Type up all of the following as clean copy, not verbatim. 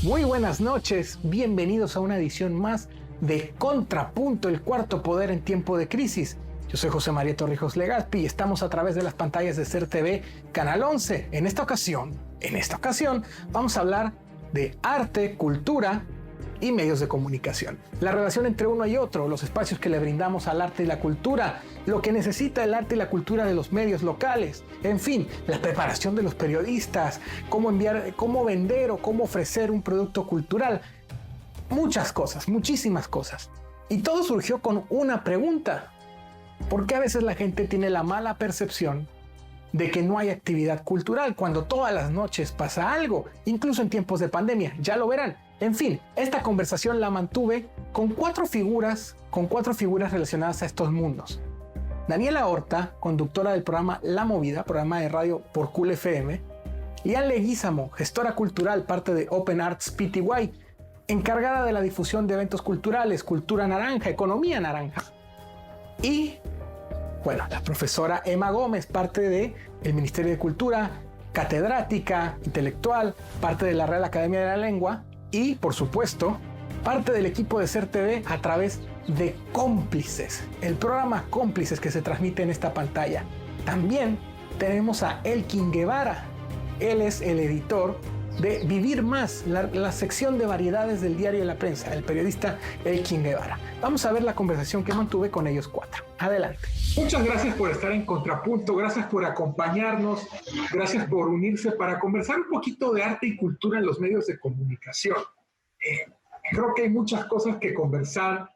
Muy buenas noches, bienvenidos a una edición más de Contrapunto, el cuarto poder en tiempo de crisis. Yo soy José María Torrijos Legazpi y estamos a través de las pantallas de SER TV, Canal 11. En esta ocasión, vamos a hablar de arte, cultura y medios de comunicación. La relación entre uno y otro, los espacios que le brindamos al arte y la cultura, lo que necesita el arte y la cultura de los medios locales, en fin, la preparación de los periodistas, cómo vender o cómo ofrecer un producto cultural. Muchas cosas, muchísimas cosas. Y todo surgió con una pregunta. ¿Por qué a veces la gente tiene la mala percepción de que no hay actividad cultural cuando todas las noches pasa algo, incluso en tiempos de pandemia? Ya lo verán. En fin, esta conversación la mantuve con cuatro figuras relacionadas a estos mundos. Daniela Horta, conductora del programa La Movida, programa de radio por Cool FM. Lian Leguízamo, gestora cultural, parte de Open Arts Pty, encargada de la difusión de eventos culturales, Cultura Naranja, Economía Naranja. Y, bueno, la profesora Emma Gómez, parte del Ministerio de Cultura, catedrática, intelectual, parte de la Real Academia de la Lengua y, por supuesto, parte del equipo de SER TV a través de Cómplices, el programa Cómplices que se transmite en esta pantalla. También tenemos a Elkin Guevara. Él es el editor de Vivir Más, la sección de variedades del diario de la prensa, el periodista Elkin Guevara. Vamos a ver la conversación que mantuve con ellos cuatro. Adelante. Muchas gracias por estar en Contrapunto, gracias por acompañarnos, gracias por unirse para conversar un poquito de arte y cultura en los medios de comunicación. Creo que hay muchas cosas que conversar,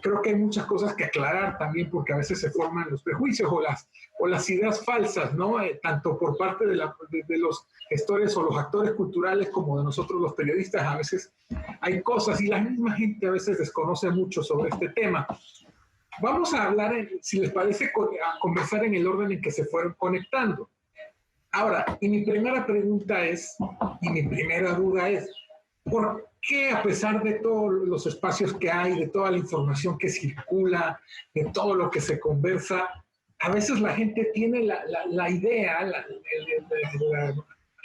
creo que hay muchas cosas que aclarar también, porque a veces se forman los prejuicios o las ideas falsas, ¿no? Tanto por parte de los gestores o los actores culturales como de nosotros los periodistas. A veces hay cosas y la misma gente a veces desconoce mucho sobre este tema. Vamos a hablar, si les parece, a conversar en el orden en que se fueron conectando. Ahora, y mi primera pregunta es, y mi primera duda es, ¿por qué a pesar de todos los espacios que hay, de toda la información que circula, de todo lo que se conversa, a veces la gente tiene la idea, la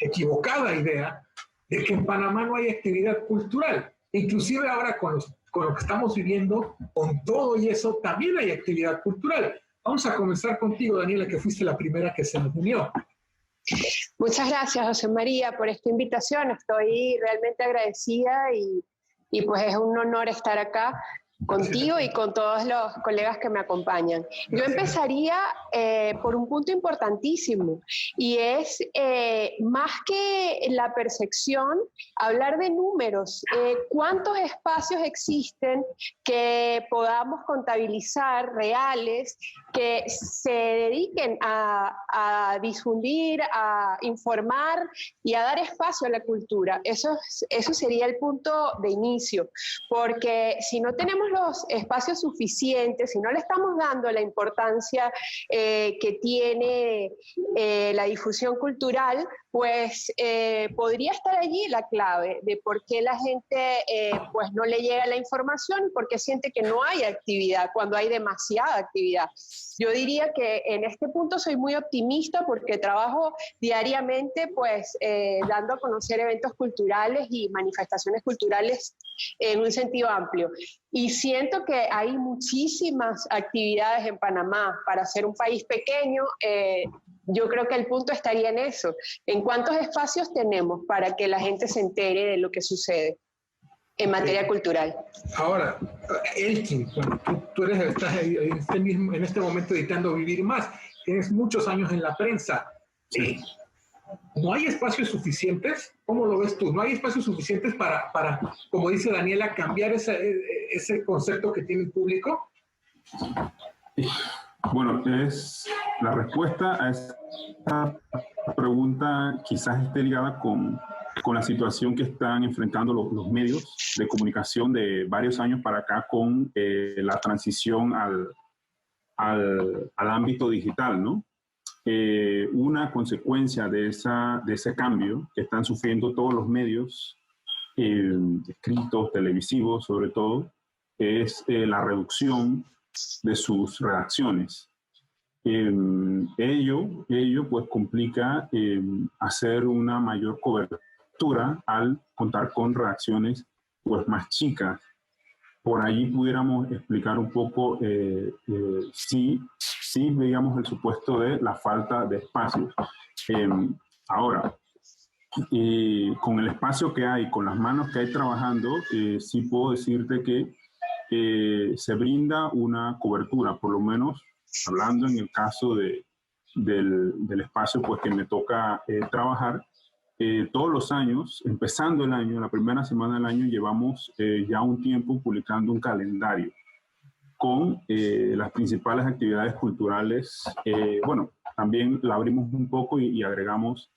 equivocada idea, de que en Panamá no hay actividad cultural? Inclusive ahora con lo que estamos viviendo, con todo y eso, también hay actividad cultural. Vamos a comenzar contigo, Daniela, que fuiste la primera que se nos unió. Muchas gracias, José María, por esta invitación. Estoy realmente agradecida y pues es un honor estar acá contigo y con todos los colegas que me acompañan. Yo empezaría por un punto importantísimo y es más que la percepción, hablar de números. ¿Cuántos espacios existen que podamos contabilizar reales que se dediquen a difundir, a informar y a dar espacio a la cultura? Eso sería el punto de inicio, porque si no tenemos los espacios suficientes, si no le estamos dando la importancia que tiene la difusión cultural, pues podría estar allí la clave de por qué la gente pues no le llega la información y por qué siente que no hay actividad cuando hay demasiada actividad. Yo diría que en este punto soy muy optimista porque trabajo diariamente pues dando a conocer eventos culturales y manifestaciones culturales en un sentido amplio. Y siento que hay muchísimas actividades en Panamá. Para ser un país pequeño, yo creo que el punto estaría en eso. ¿En cuántos espacios tenemos para que la gente se entere de lo que sucede en materia cultural? Ahora, Elkin, bueno, tú estás en este momento editando Vivir Más. Tienes muchos años en la prensa. Sí. ¿No hay espacios suficientes? ¿Cómo lo ves tú? ¿No hay espacios suficientes para como dice Daniela, cambiar ese concepto que tiene el público? Bueno, la respuesta a esta pregunta quizás esté ligada con la situación que están enfrentando los medios de comunicación de varios años para acá con la transición al ámbito digital, ¿no? Una consecuencia de ese cambio que están sufriendo todos los medios, escritos, televisivos sobre todo, es la reducción de sus redacciones. Ello pues complica hacer una mayor cobertura al contar con redacciones pues más chicas. Por allí pudiéramos explicar un poco si veíamos el supuesto de la falta de espacios. Ahora, con el espacio que hay, con las manos que hay trabajando, sí puedo decirte que se brinda una cobertura, por lo menos hablando en el caso del espacio pues, que me toca trabajar. Todos los años, empezando el año, la primera semana del año, llevamos ya un tiempo publicando un calendario con las principales actividades culturales. Bueno, también la abrimos un poco y agregamos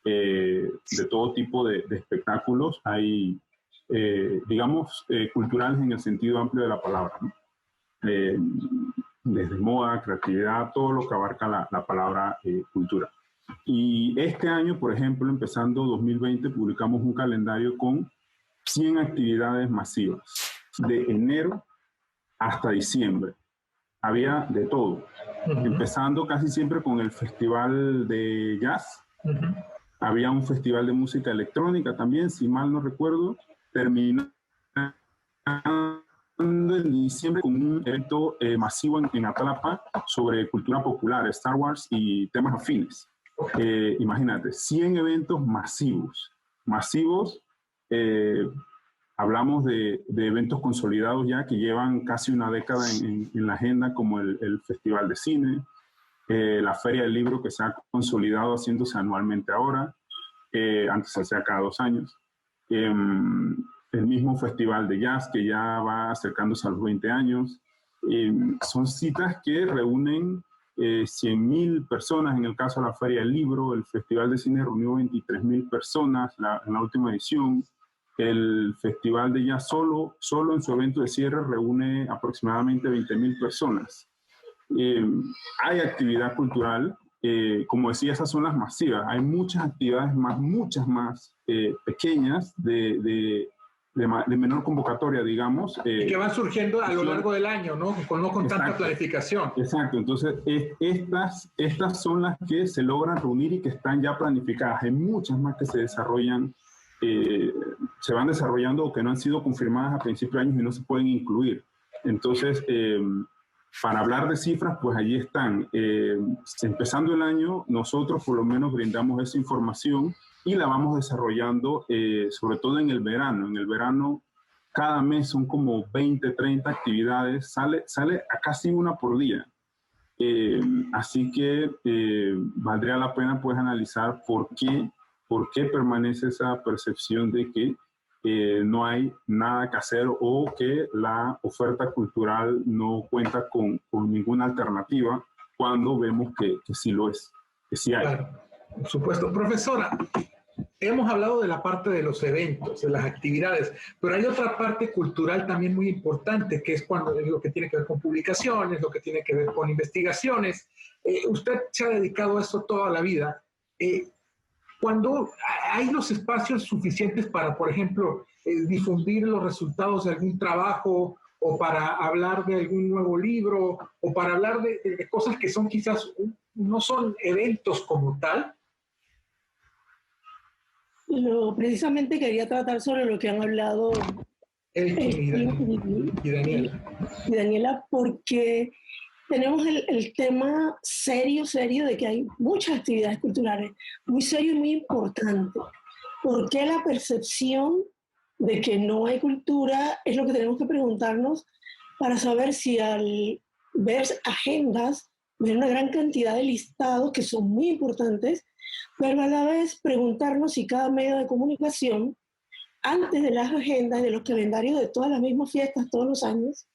de todo tipo de espectáculos. Hay, digamos, culturales en el sentido amplio de la palabra, ¿no? Desde moda, creatividad, todo lo que abarca la palabra cultura. Y este año, por ejemplo, empezando 2020, publicamos un calendario con 100 actividades masivas, de enero hasta diciembre. Había de todo, empezando casi siempre con el festival de jazz. Había un festival de música electrónica también, si mal no recuerdo. Terminando en diciembre con un evento masivo en Atalapa sobre cultura popular, Star Wars y temas afines. Imagínate, 100 eventos masivos. Hablamos de eventos consolidados ya que llevan casi una década en la agenda, como el Festival de Cine, la Feria del Libro, que se ha consolidado haciéndose anualmente ahora, antes se hacía cada 2 años. El mismo Festival de Jazz, que ya va acercándose a los 20 años. Son citas que reúnen 100.000 personas, en el caso de la Feria del Libro. El Festival de Cine reunió 23.000 personas en la última edición. El Festival de Jazz solo en su evento de cierre reúne aproximadamente 20.000 personas. Hay actividad cultural, como decía, esas son las masivas. Hay muchas actividades más, muchas más pequeñas de menor convocatoria, digamos. Y que van surgiendo a lo largo del año, ¿no? Con tanta planificación. Exacto, entonces estas son las que se logran reunir y que están ya planificadas. Hay muchas más que se desarrollan, se van desarrollando o que no han sido confirmadas a principios de años y no se pueden incluir. Entonces, para hablar de cifras, pues allí están. Empezando el año, nosotros por lo menos brindamos esa información y la vamos desarrollando, sobre todo en el verano. En el verano, cada mes son como 20, 30 actividades, sale a casi una por día. Así que valdría la pena pues analizar por qué permanece esa percepción de que no hay nada que hacer o que la oferta cultural no cuenta con ninguna alternativa, cuando vemos que sí lo es, que sí hay. Claro, por supuesto. Profesora, hemos hablado de la parte de los eventos, de las actividades, pero hay otra parte cultural también muy importante, que es lo que tiene que ver con publicaciones, lo que tiene que ver con investigaciones. Usted se ha dedicado a eso toda la vida. Cuando hay los espacios suficientes para, por ejemplo, difundir los resultados de algún trabajo, o para hablar de algún nuevo libro, o para hablar de cosas que son quizás no son eventos como tal. Precisamente quería tratar sobre lo que han hablado y Daniela, porque tenemos el tema serio de que hay muchas actividades culturales, muy serio y muy importante. ¿Por qué la percepción de que no hay cultura? Es lo que tenemos que preguntarnos para saber si al ver agendas, ver una gran cantidad de listados que son muy importantes, pero a la vez preguntarnos si cada medio de comunicación, antes de las agendas, de los calendarios de todas las mismas fiestas todos los años,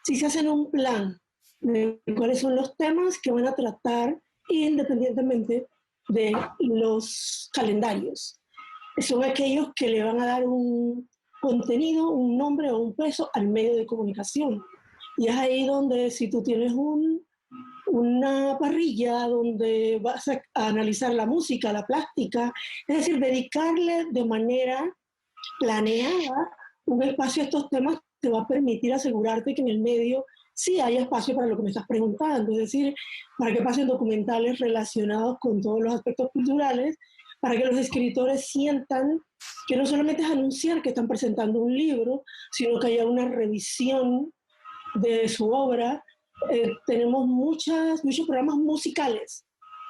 si se hacen un plan de cuáles son los temas que van a tratar independientemente de los calendarios. Son aquellos que le van a dar un contenido, un nombre o un peso al medio de comunicación. Y es ahí donde, si tú tienes una parrilla donde vas a analizar la música, la plástica, es decir, dedicarle de manera planeada un espacio a estos temas te va a permitir asegurarte que en el medio sí hay espacio para lo que me estás preguntando, es decir, para que pasen documentales relacionados con todos los aspectos culturales, para que los escritores sientan que no solamente es anunciar que están presentando un libro, sino que haya una revisión de su obra. Tenemos muchos programas musicales.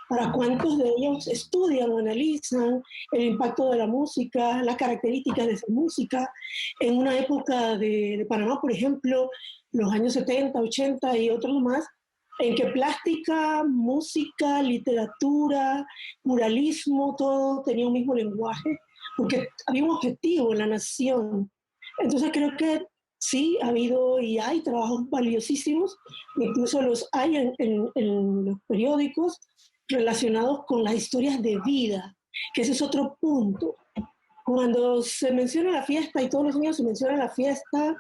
¿Para cuántos de ellos estudian o analizan el impacto de la música, las características de esa música? En una época de Panamá, por ejemplo, los años 70, 80 y otros más, en que plástica, música, literatura, muralismo, todo tenía un mismo lenguaje, porque había un objetivo en la nación. Entonces creo que sí, ha habido y hay trabajos valiosísimos, incluso los hay en los periódicos, relacionados con las historias de vida, que ese es otro punto. Cuando se menciona la fiesta, y todos los años se menciona la fiesta,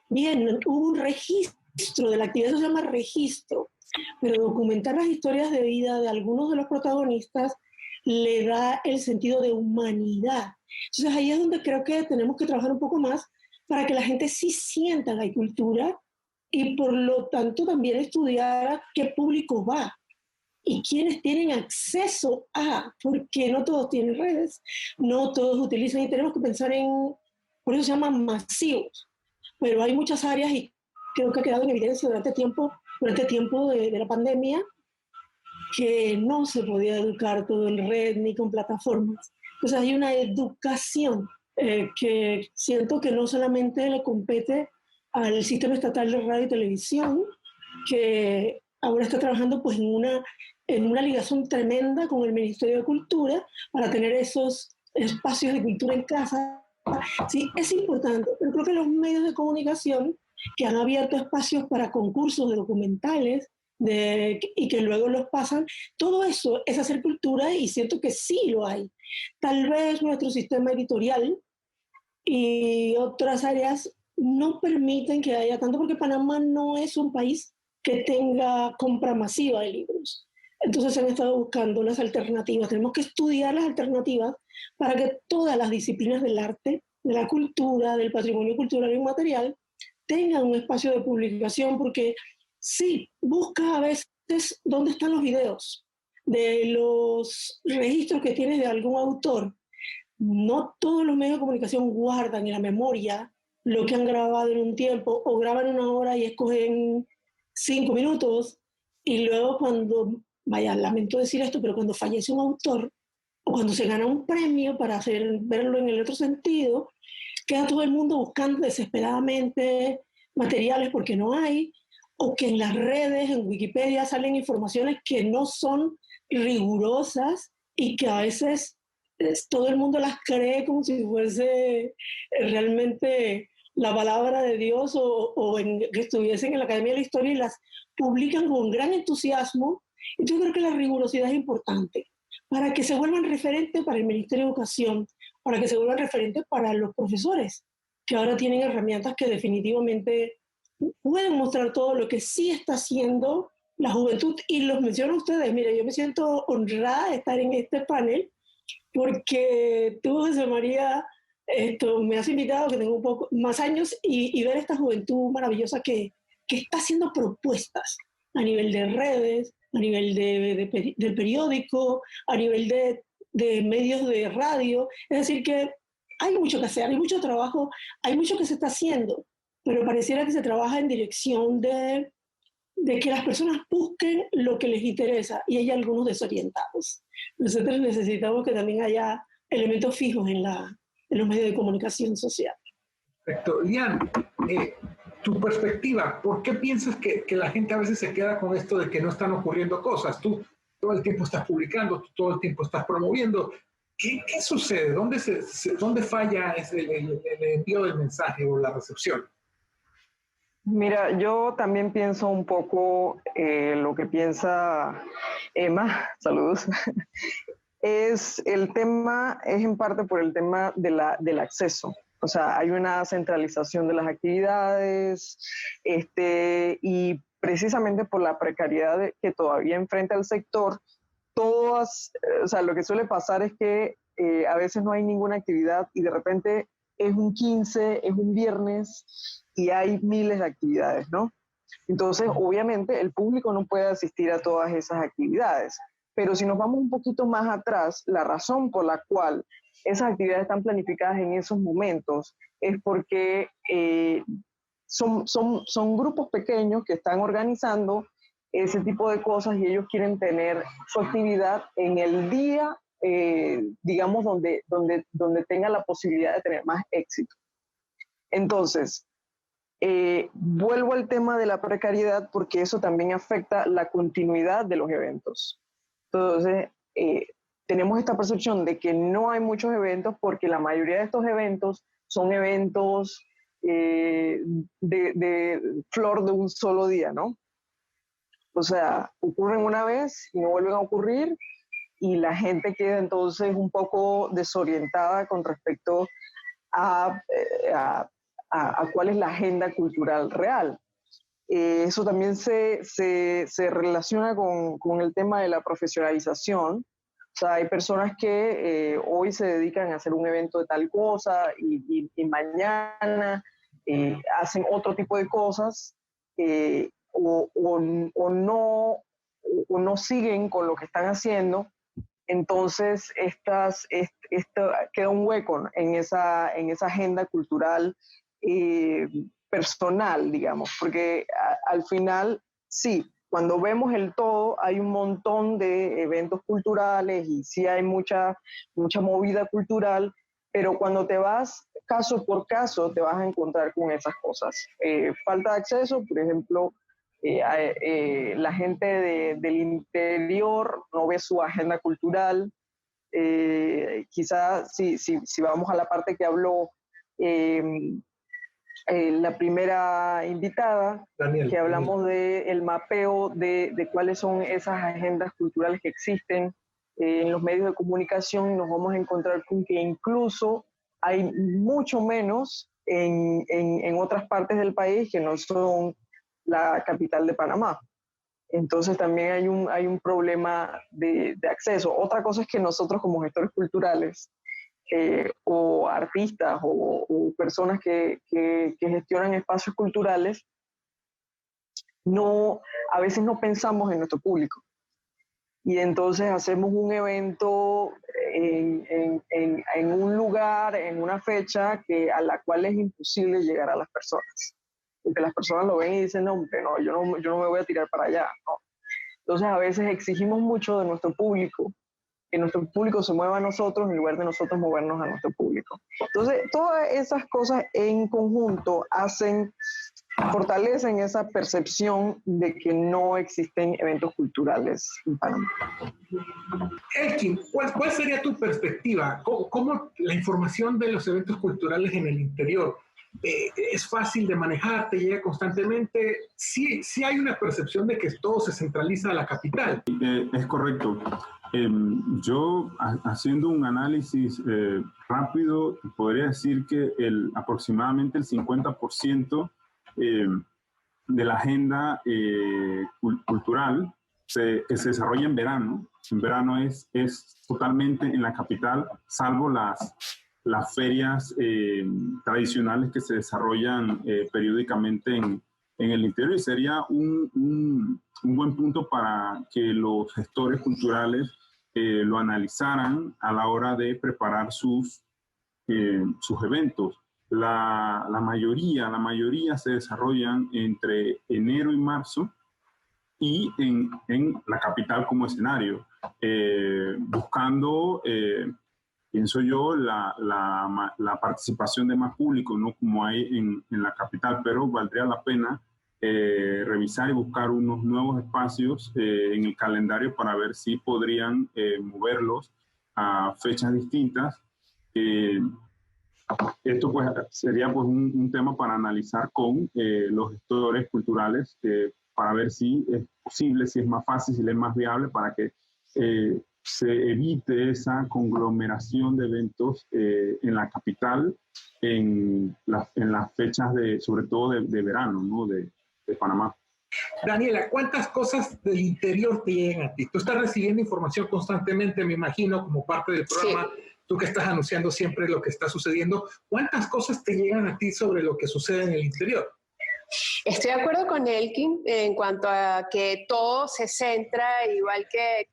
bien, hubo un registro de la actividad, eso se llama registro, pero documentar las historias de vida de algunos de los protagonistas le da el sentido de humanidad. Entonces ahí es donde creo que tenemos que trabajar un poco más para que la gente sí sienta la cultura y por lo tanto también estudiar a qué público va y quiénes tienen acceso a, porque no todos tienen redes, no todos utilizan, y tenemos que pensar en, por eso se llaman masivos, pero hay muchas áreas y creo que ha quedado en evidencia durante tiempo de la pandemia que no se podía educar todo en red ni con plataformas. Entonces hay una educación que siento que no solamente le compete al sistema estatal de radio y televisión, que ahora está trabajando pues en una ligación tremenda con el Ministerio de Cultura para tener esos espacios de cultura en casa. Sí, es importante, pero creo que los medios de comunicación que han abierto espacios para concursos de documentales y que luego los pasan, todo eso es hacer cultura y siento que sí lo hay. Tal vez nuestro sistema editorial y otras áreas no permiten que haya tanto, porque Panamá no es un país que tenga compra masiva de libros. Entonces se han estado buscando las alternativas. Tenemos que estudiar las alternativas para que todas las disciplinas del arte, de la cultura, del patrimonio cultural y inmaterial tengan un espacio de publicación, porque sí, busca a veces dónde están los videos de los registros que tienes de algún autor. No todos los medios de comunicación guardan en la memoria lo que han grabado en un tiempo, o graban una hora y escogen 5 minutos, y luego cuando, vaya, lamento decir esto, pero cuando fallece un autor, o cuando se gana un premio para verlo en el otro sentido, queda todo el mundo buscando desesperadamente materiales porque no hay, o que en las redes, en Wikipedia, salen informaciones que no son rigurosas y que a veces todo el mundo las cree como si fuese realmente la palabra de Dios, o que estuviesen en la Academia de la Historia, y las publican con gran entusiasmo. Y yo creo que la rigurosidad es importante para que se vuelvan referentes para el Ministerio de Educación, para que se vuelvan referentes para los profesores, que ahora tienen herramientas que definitivamente pueden mostrar todo lo que sí está haciendo la juventud. Y los menciono a ustedes. Mire, yo me siento honrada de estar en este panel, porque tú, José María, me has invitado, que tengo un poco más años, y ver esta juventud maravillosa que está haciendo propuestas a nivel de redes, a nivel del periódico, a nivel de medios de radio. Es decir, que hay mucho que hacer, hay mucho trabajo, hay mucho que se está haciendo, pero pareciera que se trabaja en dirección de que las personas busquen lo que les interesa, y hay algunos desorientados. Nosotros necesitamos que también haya elementos fijos en los medios de comunicación social. Perfecto. Lian, tu perspectiva, ¿por qué piensas que la gente a veces se queda con esto de que no están ocurriendo cosas? Tú todo el tiempo estás publicando, tú todo el tiempo estás promoviendo. ¿Qué sucede? ¿Dónde falla el envío del mensaje o la recepción? Mira, yo también pienso un poco lo que piensa Emma, saludos, es en parte por el tema del acceso. O sea, hay una centralización de las actividades, y precisamente por la precariedad que todavía enfrenta el sector, o sea, lo que suele pasar es que a veces no hay ninguna actividad y de repente es un 15, es un viernes y hay miles de actividades, ¿no? Entonces, obviamente, el público no puede asistir a todas esas actividades. Pero si nos vamos un poquito más atrás, la razón por la cual esas actividades están planificadas en esos momentos es porque son grupos pequeños que están organizando ese tipo de cosas y ellos quieren tener su actividad en el día, digamos, donde tenga la posibilidad de tener más éxito. Entonces, vuelvo al tema de la precariedad porque eso también afecta la continuidad de los eventos. Entonces, tenemos esta percepción de que no hay muchos eventos porque la mayoría de estos eventos son eventos de flor de un solo día, ¿no? O sea, ocurren una vez y no vuelven a ocurrir y la gente queda entonces un poco desorientada con respecto a cuál es la agenda cultural real. Eso también se relaciona con el tema de la profesionalización. O sea, hay personas que hoy se dedican a hacer un evento de tal cosa y mañana hacen otro tipo de cosas o no siguen con lo que están haciendo. Entonces, queda un hueco en esa agenda cultural personal, digamos, porque al final, sí, cuando vemos el todo, hay un montón de eventos culturales y sí hay mucha movida cultural, pero cuando te vas caso por caso, te vas a encontrar con esas cosas. Falta de acceso, por ejemplo, la gente del interior no ve su agenda cultural. Quizás si vamos a la parte que habló la primera invitada, Daniel, que hablamos del mapeo de cuáles son esas agendas culturales que existen en los medios de comunicación, nos vamos a encontrar con que incluso hay mucho menos en otras partes del país que no son la capital de Panamá. Entonces también hay un problema de acceso. Otra cosa es que nosotros como gestores culturales o artistas o personas que gestionan espacios culturales, a veces no pensamos en nuestro público. Y entonces hacemos un evento en un lugar, en una fecha a la cual es imposible llegar a las personas. Porque las personas lo ven y dicen, no, hombre, no, yo no me voy a tirar para allá. No. Entonces a veces exigimos mucho de nuestro público, que nuestro público se mueva a nosotros en lugar de nosotros movernos a nuestro público. Entonces todas esas cosas en conjunto fortalecen esa percepción de que no existen eventos culturales en Panamá. Elkin, ¿cuál sería tu perspectiva? ¿Cómo la información de los eventos culturales en el interior es fácil de manejar, te llega constantemente? Sí hay una percepción de que todo se centraliza a la capital. Es correcto. Yo, haciendo un análisis rápido, podría decir que aproximadamente el 50% de la agenda cultural que se desarrolla en verano. En verano es totalmente en la capital, salvo las ferias tradicionales que se desarrollan periódicamente en el interior, y sería un buen punto para que los gestores culturales lo analizaran a la hora de preparar sus eventos. La mayoría se desarrollan entre enero y marzo y en la capital como escenario, buscando, pienso yo, la participación de más público, no como hay en la capital, pero valdría la pena revisar y buscar unos nuevos espacios en el calendario para ver si podrían moverlos a fechas distintas. Esto pues sería pues un tema para analizar con los gestores culturales para ver si es posible, si es más fácil, si es más viable, para que se evite esa conglomeración de eventos en la capital en las fechas sobre todo de verano, ¿no? de Panamá. Daniela, ¿cuántas cosas del interior te llegan a ti? Tú estás recibiendo información constantemente, me imagino, como parte del programa. Sí. Tú que estás anunciando siempre lo que está sucediendo. ¿Cuántas cosas te llegan a ti sobre lo que sucede en el interior? Estoy de acuerdo con Elkin en cuanto a que todo se centra, igual que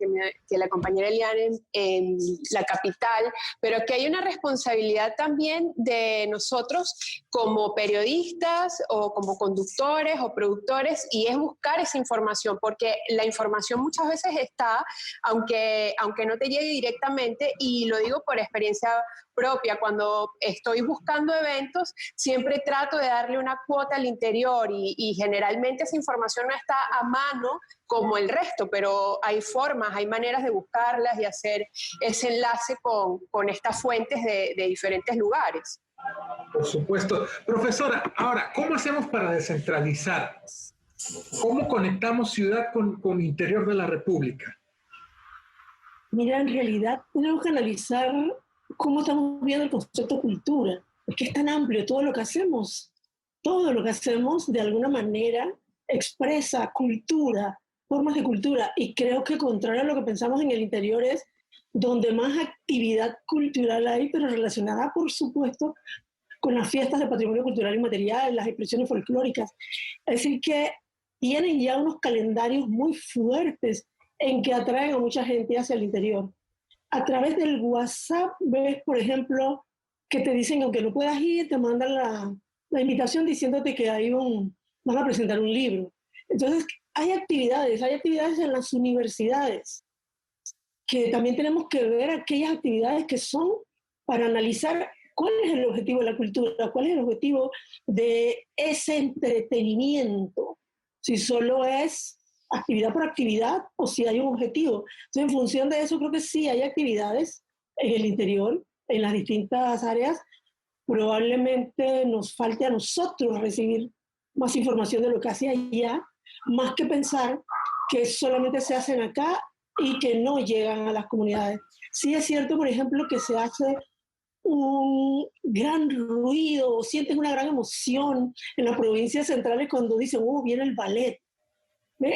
la compañera Eliane, en la capital, pero que hay una responsabilidad también de nosotros como periodistas o como conductores o productores, y es buscar esa información, porque la información muchas veces está, aunque no te llegue directamente, y lo digo por experiencia propia. Cuando estoy buscando eventos, siempre trato de darle una cuota al interior y generalmente esa información no está a mano como el resto, pero hay formas, hay maneras de buscarlas y hacer ese enlace con estas fuentes de diferentes lugares. Por supuesto. Profesora, ahora, ¿cómo hacemos para descentralizar? ¿Cómo conectamos ciudad con interior de la República? Mira, en realidad tenemos que analizar cómo estamos viendo el concepto de cultura. Es que es tan amplio todo lo que hacemos. Todo lo que hacemos de alguna manera expresa cultura, formas de cultura. Y creo que contrario a lo que pensamos en el interior es donde más actividad cultural hay, pero relacionada, por supuesto, con las fiestas de patrimonio cultural y material, las expresiones folclóricas. Es decir, que tienen ya unos calendarios muy fuertes en que atraen a mucha gente hacia el interior. A través del WhatsApp ves, por ejemplo, que te dicen, aunque no puedas ir, te mandan la invitación diciéndote que van a presentar un libro. Entonces, hay actividades en las universidades, que también tenemos que ver aquellas actividades que son para analizar cuál es el objetivo de la cultura, cuál es el objetivo de ese entretenimiento, si solo es actividad por actividad o si hay un objetivo. Entonces, en función de eso, creo que sí hay actividades en el interior, en las distintas áreas. Probablemente nos falte a nosotros recibir más información de lo que hace allá, más que pensar que solamente se hacen acá y que no llegan a las comunidades. Sí es cierto, por ejemplo, que se hace un gran ruido, sientes una gran emoción en las provincias centrales cuando dicen, viene el ballet.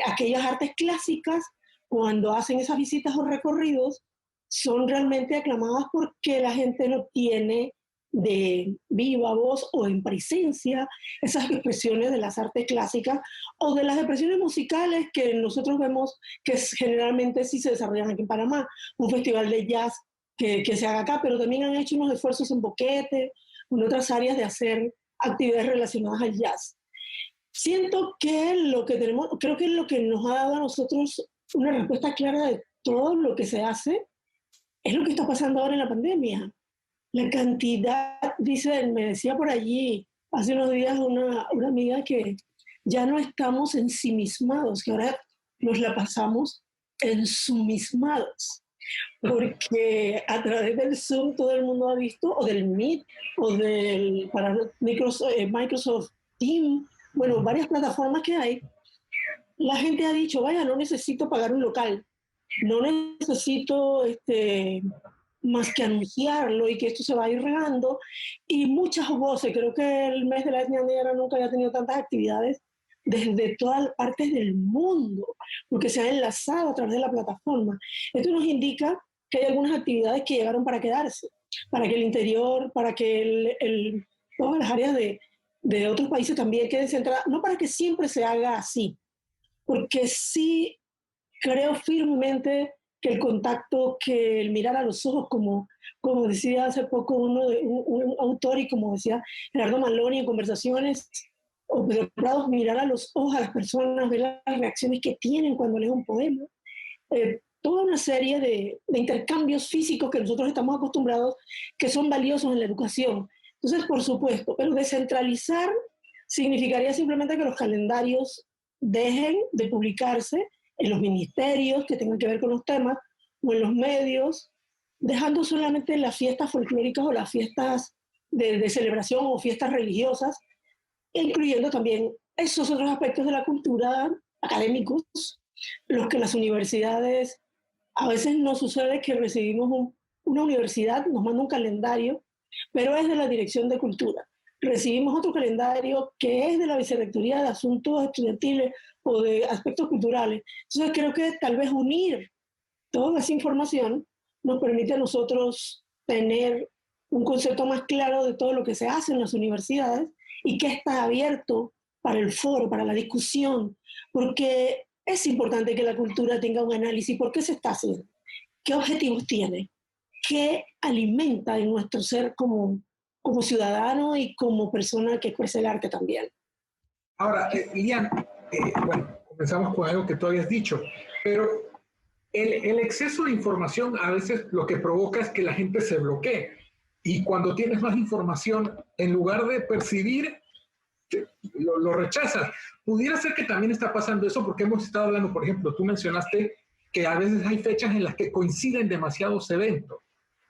Aquellas artes clásicas, cuando hacen esas visitas o recorridos, son realmente aclamadas porque la gente no tiene de viva voz o en presencia esas expresiones de las artes clásicas o de las expresiones musicales que nosotros vemos que generalmente sí se desarrollan aquí en Panamá, un festival de jazz que se haga acá, pero también han hecho unos esfuerzos en Boquete, en otras áreas de hacer actividades relacionadas al jazz. Siento que creo que lo que nos ha dado a nosotros una respuesta clara de todo lo que se hace es lo que está pasando ahora en la pandemia. La cantidad, me decía por allí hace unos días una amiga que ya no estamos ensimismados, que ahora nos la pasamos ensumismados, porque a través del Zoom todo el mundo ha visto, o del Meet, o para Microsoft Teams, bueno, varias plataformas que hay, la gente ha dicho, vaya, no necesito pagar un local, no necesito más que anunciarlo y que esto se va a ir regando, y muchas voces. Creo que el mes de la etnia negra nunca había tenido tantas actividades desde todas partes del mundo, porque se ha enlazado a través de la plataforma. Esto nos indica que hay algunas actividades que llegaron para quedarse, para que el interior, para que todas las áreas de otros países también queden centradas, no para que siempre se haga así, porque sí creo firmemente que el contacto, que el mirar a los ojos, como decía hace poco un autor y como decía Gerardo Maloney en conversaciones o doctorados, mirar a los ojos a las personas, ver las reacciones que tienen cuando leen un poema, toda una serie de intercambios físicos que nosotros estamos acostumbrados, que son valiosos en la educación. Entonces, por supuesto, pero descentralizar significaría simplemente que los calendarios dejen de publicarse en los ministerios que tengan que ver con los temas o en los medios, dejando solamente las fiestas folclóricas o las fiestas de celebración o fiestas religiosas, incluyendo también esos otros aspectos de la cultura académicos, los que las universidades, a veces nos sucede que recibimos una universidad, nos manda un calendario, pero es de la Dirección de Cultura. Recibimos otro calendario que es de la Vicerrectoría de Asuntos Estudiantiles o de Aspectos Culturales. Entonces creo que tal vez unir toda esa información nos permite a nosotros tener un concepto más claro de todo lo que se hace en las universidades y qué está abierto para el foro, para la discusión, porque es importante que la cultura tenga un análisis. ¿Por qué se está haciendo? ¿Qué objetivos tiene? ¿Qué alimenta en nuestro ser como ciudadano y como persona que expresa el arte también? Ahora, Lilian, bueno, comenzamos con algo que tú habías dicho, pero el exceso de información a veces lo que provoca es que la gente se bloquee. Y cuando tienes más información, en lugar de percibir, lo rechazas. Pudiera ser que también está pasando eso porque hemos estado hablando, por ejemplo, tú mencionaste que a veces hay fechas en las que coinciden demasiados eventos.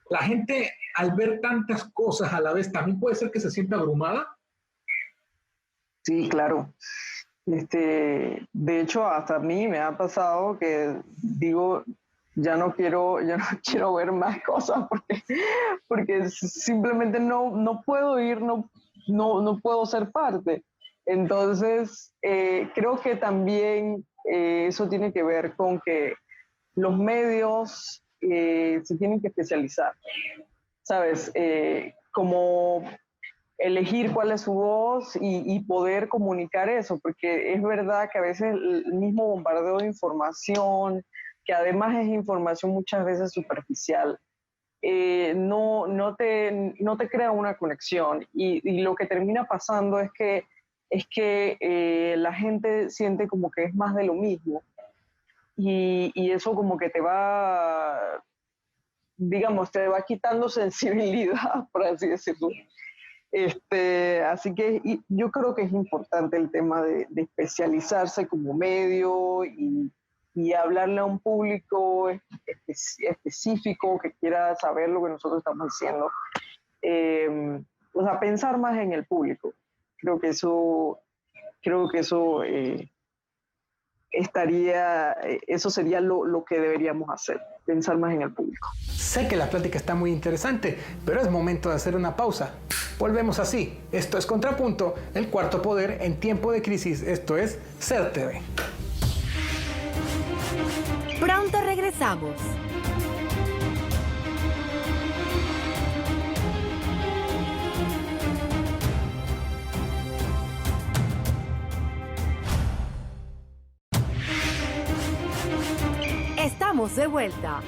La gente, al ver tantas cosas a la vez, ¿también puede ser que se sienta abrumada? Sí, claro. De hecho, hasta a mí me ha pasado que digo, ya no quiero ver más cosas porque simplemente no puedo ir, no puedo ser parte. Entonces, creo que también eso tiene que ver con que los medios se tienen que especializar, ¿sabes? Como elegir cuál es su voz y poder comunicar eso, porque es verdad que a veces el mismo bombardeo de información, que además es información muchas veces superficial, no te crea una conexión y lo que termina pasando es que la gente siente como que es más de lo mismo y eso como que te va, digamos, te va quitando sensibilidad, por así decirlo. Así que yo creo que es importante el tema de especializarse como medio y hablarle a un público específico que quiera saber lo que nosotros estamos diciendo. O sea, pensar más en el público. Creo que eso eso sería lo que deberíamos hacer, pensar más en el público. Sé que la plática está muy interesante, pero es momento de hacer una pausa. Volvemos así. Esto es Contrapunto, el cuarto poder en tiempo de crisis. Esto es SER TV. Pronto regresamos. Estamos de vuelta.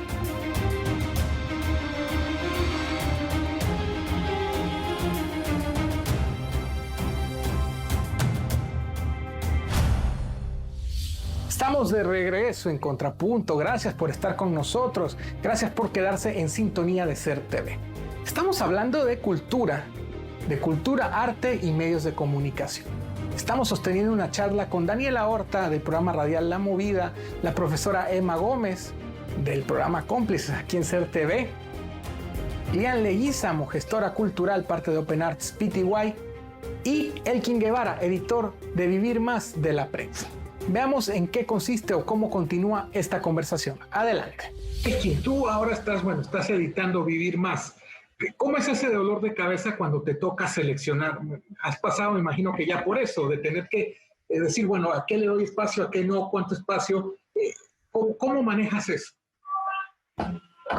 Estamos de regreso en Contrapunto. Gracias por estar con nosotros. Gracias por quedarse en sintonía de SER TV. Estamos hablando de cultura, arte y medios de comunicación. Estamos sosteniendo una charla con Daniela Horta del programa radial La Movida, la profesora Emma Gómez del programa Cómplices aquí en SER TV, Lilian Leguízamo, gestora cultural, parte de Open Arts Pty, y Elkin Guevara, editor de Vivir Más de La Prensa. Veamos en qué consiste o cómo continúa esta conversación. Adelante. Elkin, tú ahora estás editando Vivir Más. ¿Cómo es ese dolor de cabeza cuando te toca seleccionar? Has pasado, me imagino que ya por eso, de tener que decir, bueno, ¿a qué le doy espacio, a qué no, cuánto espacio? ¿Cómo manejas eso?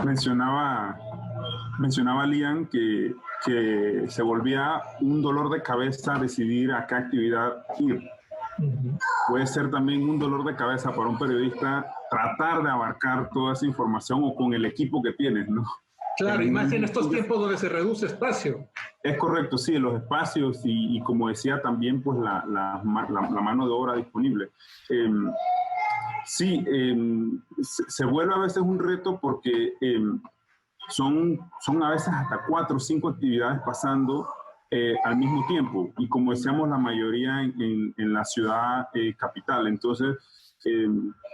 Mencionaba Lian que se volvía un dolor de cabeza decidir a qué actividad ir. Uh-huh. Puede ser también un dolor de cabeza para un periodista tratar de abarcar toda esa información o con el equipo que tienes, ¿no? Claro, y más en estos tiempos donde se reduce espacio. Es correcto, sí, los espacios y como decía también, pues la mano de obra disponible. Se vuelve a veces un reto porque son a veces hasta 4 o 5 actividades pasando al mismo tiempo y como decíamos la mayoría en la ciudad capital. Entonces,